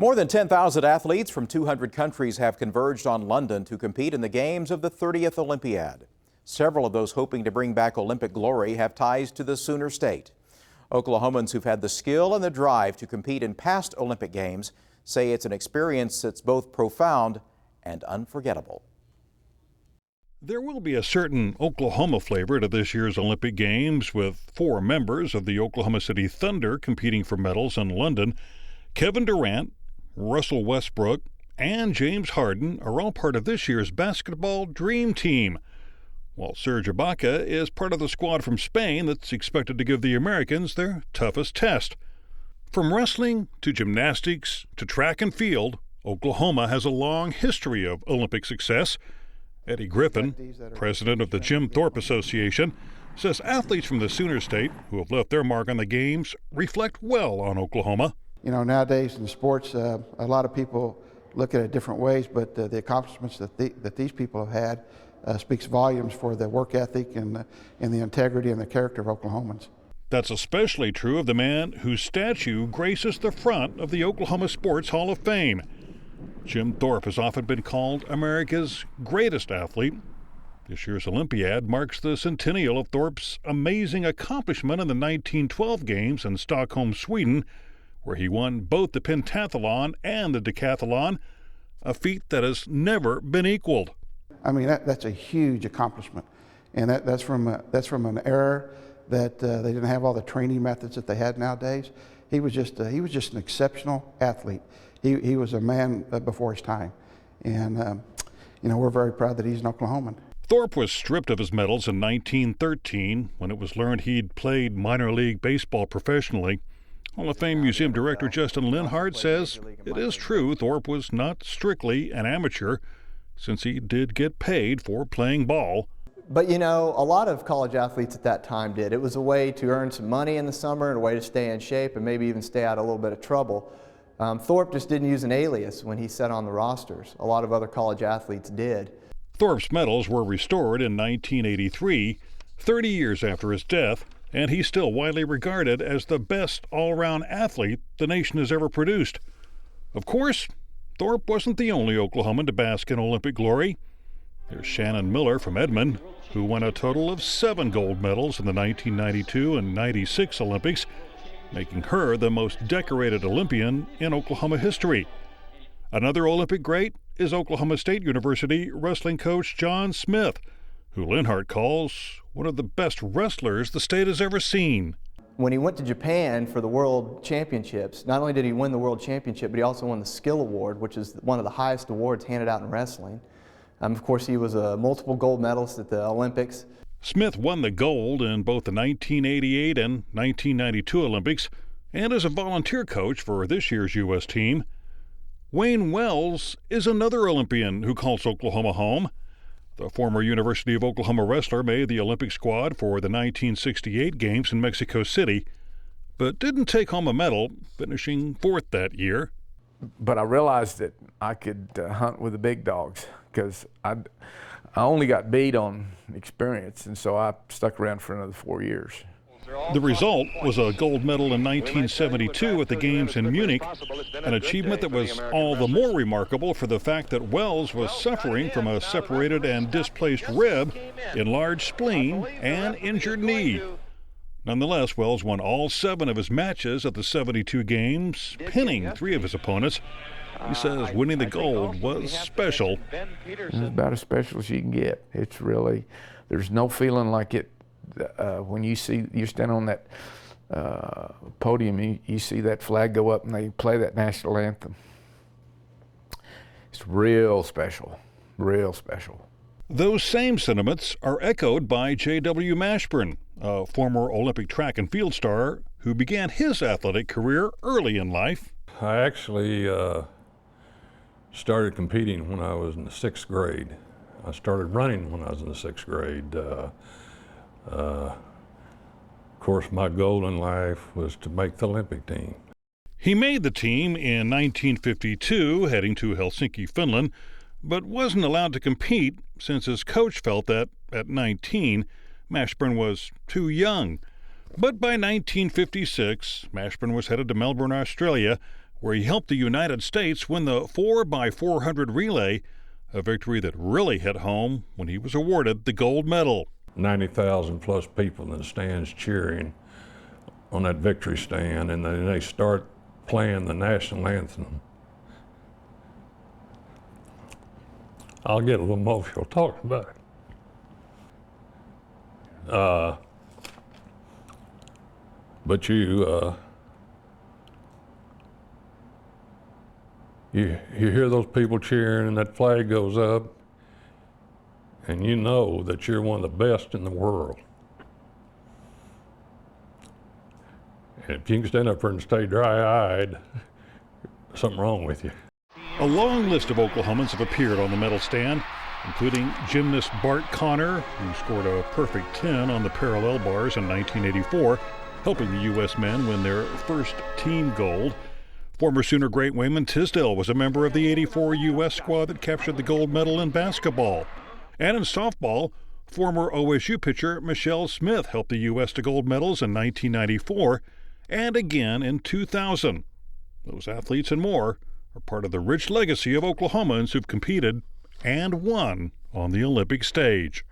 More than 10,000 athletes from 200 countries have converged on London to compete in the games of the 30th Olympiad. Several of those hoping to bring back Olympic glory have ties to the Sooner State. Oklahomans who've had the skill and the drive to compete in past Olympic Games say it's an experience that's both profound and unforgettable. There will be a certain Oklahoma flavor to this year's Olympic Games, with 4 members of the Oklahoma City Thunder competing for medals in London. Kevin Durant, Russell Westbrook, and James Harden are all part of this year's basketball dream team, while Serge Ibaka is part of the squad from Spain that's expected to give the Americans their toughest test. From wrestling to gymnastics to track and field, Oklahoma has a long history of Olympic success. Eddie Griffin, president of the Jim Thorpe Association, says athletes from the Sooner State who have left their mark on the games reflect well on Oklahoma. You know, nowadays in sports, a lot of people look at it different ways, but the accomplishments that these people have had speaks volumes for the work ethic and the integrity and the character of Oklahomans. That's especially true of the man whose statue graces the front of the Oklahoma Sports Hall of Fame. Jim Thorpe has often been called America's greatest athlete. This year's Olympiad marks the centennial of Thorpe's amazing accomplishment in the 1912 Games in Stockholm, Sweden, where he won both the pentathlon and the decathlon, a feat that has never been equaled. I mean, that's a huge accomplishment, and that's from an era that they didn't have all the training methods that they had nowadays. He was just an exceptional athlete. He was a man before his time, and we're very proud that he's an Oklahoman. Thorpe was stripped of his medals in 1913 when it was learned he'd played minor league baseball professionally. Hall of Fame Museum Director Justin Linhart says it is true Thorpe was not strictly an amateur, since he did get paid for playing ball. But you know, a lot of college athletes at that time did. It was a way to earn some money in the summer and a way to stay in shape and maybe even stay out of a little bit of trouble. Thorpe just didn't use an alias when he sat on the rosters. A lot of other college athletes did. Thorpe's medals were restored in 1983, 30 years after his death, and he's still widely regarded as the best all-around athlete the nation has ever produced. Of course, Thorpe wasn't the only Oklahoman to bask in Olympic glory. There's Shannon Miller from Edmond, who won a total of 7 gold medals in the 1992 and 96 Olympics, making her the most decorated Olympian in Oklahoma history. Another Olympic great is Oklahoma State University wrestling coach John Smith, who Linhart calls one of the best wrestlers the state has ever seen. When he went to Japan for the World Championships, not only did he win the World Championship, but he also won the Skill Award, which is one of the highest awards handed out in wrestling. Of course, he was a multiple gold medalist at the Olympics. Smith won the gold in both the 1988 and 1992 Olympics, and is a volunteer coach for this year's U.S. team. Wayne Wells is another Olympian who calls Oklahoma home. The former University of Oklahoma wrestler made the Olympic squad for the 1968 Games in Mexico City, but didn't take home a medal, finishing 4th that year. But I realized that I could hunt with the big dogs, because I only got beat on experience, and so I stuck around for another 4 years. The result was a gold medal in 1972 at the Games in Munich, an achievement that was all the more remarkable for the fact that Wells was suffering from a separated and displaced rib, enlarged spleen, and injured knee. Nonetheless, Wells won all 7 of his matches at the 72 Games, pinning 3 of his opponents. He says winning the gold was special. It's about as special as you can get. It's really, there's no feeling like it. When you stand on that podium, you see that flag go up and they play that national anthem. It's real special, real special. Those same sentiments are echoed by J.W. Mashburn, a former Olympic track and field star who began his athletic career early in life. I actually started competing when I was in the 6th grade. I started running when I was in the 6th grade. Of course, my goal in life was to make the Olympic team. He made the team in 1952, heading to Helsinki, Finland, but wasn't allowed to compete since his coach felt that, at 19, Mashburn was too young. But by 1956, Mashburn was headed to Melbourne, Australia, where he helped the United States win the 4x400 relay, a victory that really hit home when he was awarded the gold medal. 90,000 plus people in the stands cheering on that victory stand, and then they start playing the national anthem. I'll get a little emotional talking about it. But you hear those people cheering and that flag goes up, and you know that you're one of the best in the world. And if you can stand up there and stay dry-eyed, something wrong with you. A long list of Oklahomans have appeared on the medal stand, including gymnast Bart Connor, who scored a perfect 10 on the parallel bars in 1984, helping the U.S. men win their first team gold. Former Sooner great Wayman Tisdale was a member of the '84 U.S. squad that captured the gold medal in basketball. And in softball, former OSU pitcher Michelle Smith helped the U.S. to gold medals in 1994 and again in 2000. Those athletes and more are part of the rich legacy of Oklahomans who've competed and won on the Olympic stage.